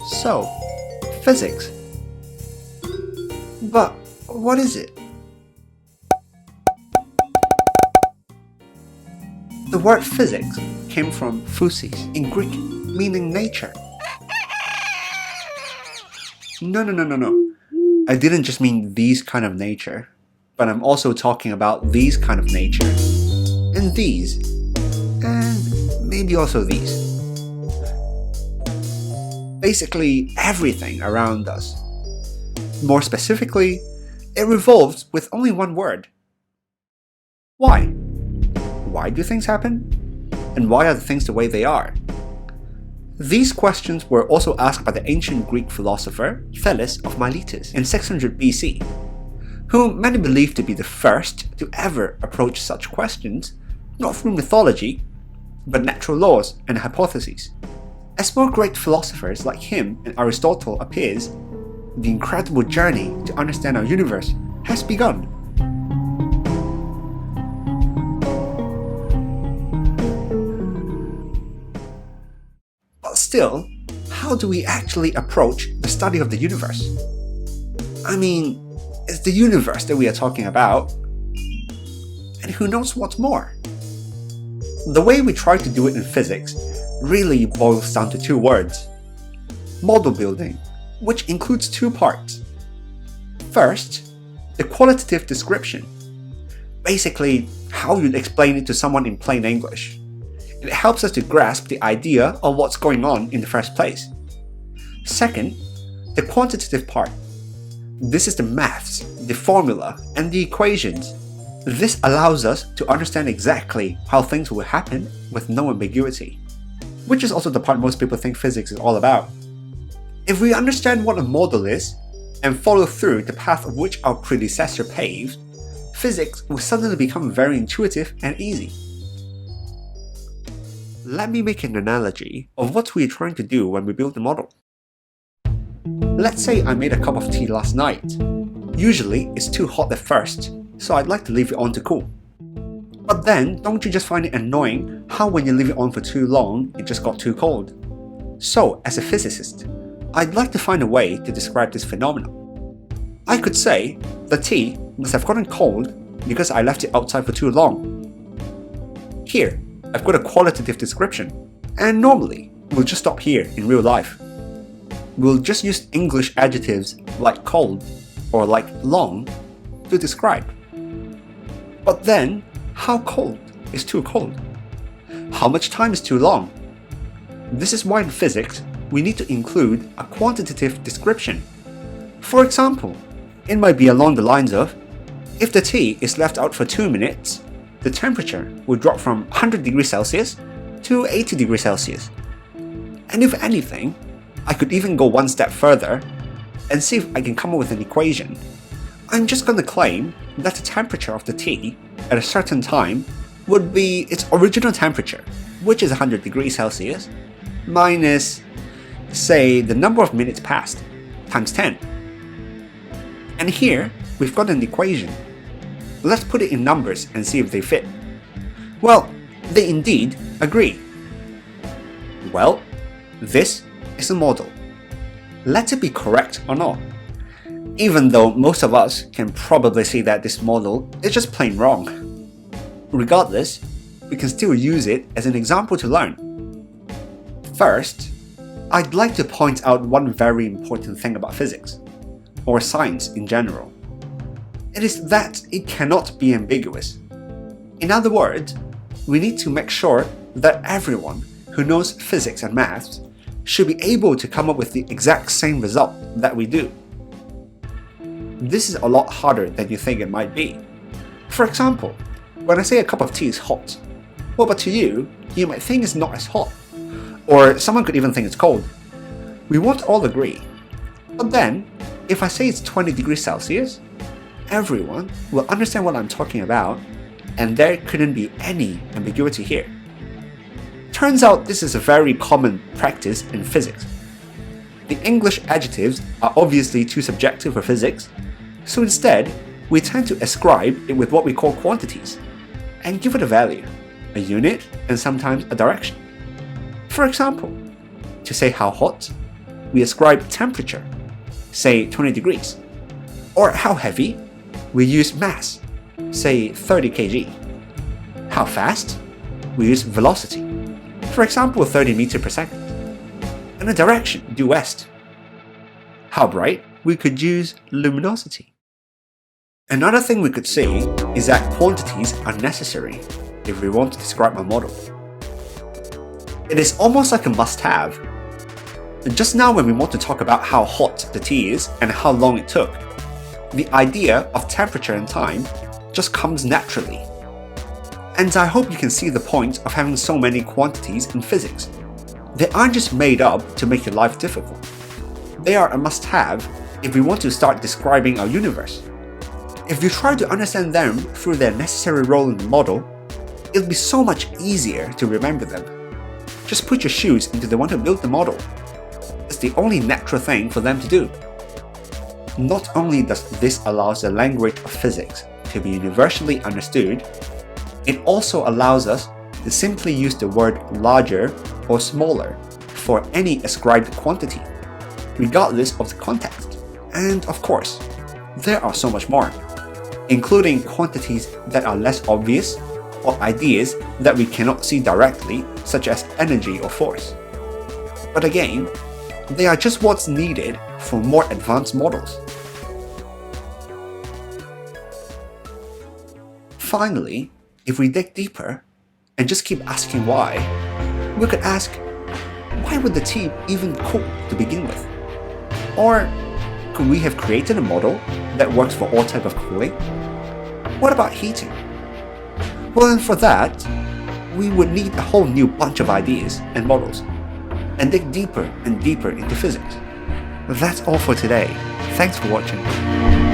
So, physics. But what is it? The word physics came from physis in Greek, meaning nature. No. I didn't just mean these kind of nature, but I'm also talking about these kind of nature. And these. And maybe also these. Basically everything around us. More specifically, it revolves with only one word. Why? Why do things happen? And why are things the way they are? These questions were also asked by the ancient Greek philosopher Thales of Miletus in 600 BC, whom many believe to be the first to ever approach such questions, not through mythology, but natural laws and hypotheses. As more great philosophers like him and Aristotle appears, the incredible journey to understand our universe has begun. But still, how do we actually approach the study of the universe? I mean, it's the universe that we are talking about, and who knows what's more? The way we try to do it in physics really boils down to two words: model building, which includes two parts. First, the qualitative description. Basically, how you'd explain it to someone in plain English. It helps us to grasp the idea of what's going on in the first place. Second, the quantitative part. This is the maths, the formula, and the equations. This allows us to understand exactly how things will happen with no ambiguity, which is also the part most people think physics is all about. If we understand what a model is, and follow through the path of which our predecessor paved, physics will suddenly become very intuitive and easy. Let me make an analogy of what we're trying to do when we build the model. Let's say I made a cup of tea last night. Usually it's too hot at first, so I'd like to leave it on to cool. But then, don't you just find it annoying how when you leave it on for too long, it just got too cold? So, as a physicist, I'd like to find a way to describe this phenomenon. I could say the tea must have gotten cold because I left it outside for too long. Here, I've got a qualitative description, and normally, we'll just stop here in real life. We'll just use English adjectives like cold or like long to describe. But then, how cold is too cold? How much time is too long? This is why in physics, we need to include a quantitative description. For example, it might be along the lines of, if the tea is left out for 2 minutes, the temperature will drop from 100 degrees Celsius to 80 degrees Celsius. And if anything, I could even go one step further and see if I can come up with an equation. I'm just going to claim that the temperature of the tea at a certain time would be its original temperature, which is 100 degrees Celsius, minus, say, the number of minutes passed, times 10. And here, we've got an equation. Let's put it in numbers and see if they fit. Well, they indeed agree. Well, this is a model. Let it be correct or not. Even though most of us can probably see that this model is just plain wrong. Regardless, we can still use it as an example to learn. First, I'd like to point out one very important thing about physics, or science in general. It is that it cannot be ambiguous. In other words, we need to make sure that everyone who knows physics and maths should be able to come up with the exact same result that we do. This is a lot harder than you think it might be. For example, when I say a cup of tea is hot, well, but to you, you might think it's not as hot. Or someone could even think it's cold. We won't all agree. But then, if I say it's 20 degrees Celsius, everyone will understand what I'm talking about, and there couldn't be any ambiguity here. Turns out this is a very common practice in physics. The English adjectives are obviously too subjective for physics, so instead, we tend to ascribe it with what we call quantities, and give it a value, a unit, and sometimes a direction. For example, to say how hot, we ascribe temperature, say 20 degrees. Or how heavy? We use mass, say 30 kg. How fast? We use velocity, for example 30 meters per second. And a direction, due west. How bright? We could use luminosity. Another thing we could say is that quantities are necessary if we want to describe a model. It is almost like a must-have. Just now when we want to talk about how hot the tea is and how long it took, the idea of temperature and time just comes naturally. And I hope you can see the point of having so many quantities in physics. They aren't just made up to make your life difficult. They are a must-have if we want to start describing our universe. If you try to understand them through their necessary role in the model, it'll be so much easier to remember them. Just put your shoes into the one who built the model. It's the only natural thing for them to do. Not only does this allow the language of physics to be universally understood, it also allows us to simply use the word larger or smaller for any ascribed quantity, regardless of the context. And of course, there are so much more, including quantities that are less obvious or ideas that we cannot see directly, such as energy or force. But again, they are just what's needed for more advanced models. Finally, if we dig deeper and just keep asking why, we could ask, why would the tea even cool to begin with? Or could we have created a model that works for all types of cooling? What about heating? Well, and for that, we would need a whole new bunch of ideas and models, and dig deeper and deeper into physics. That's all for today. Thanks for watching.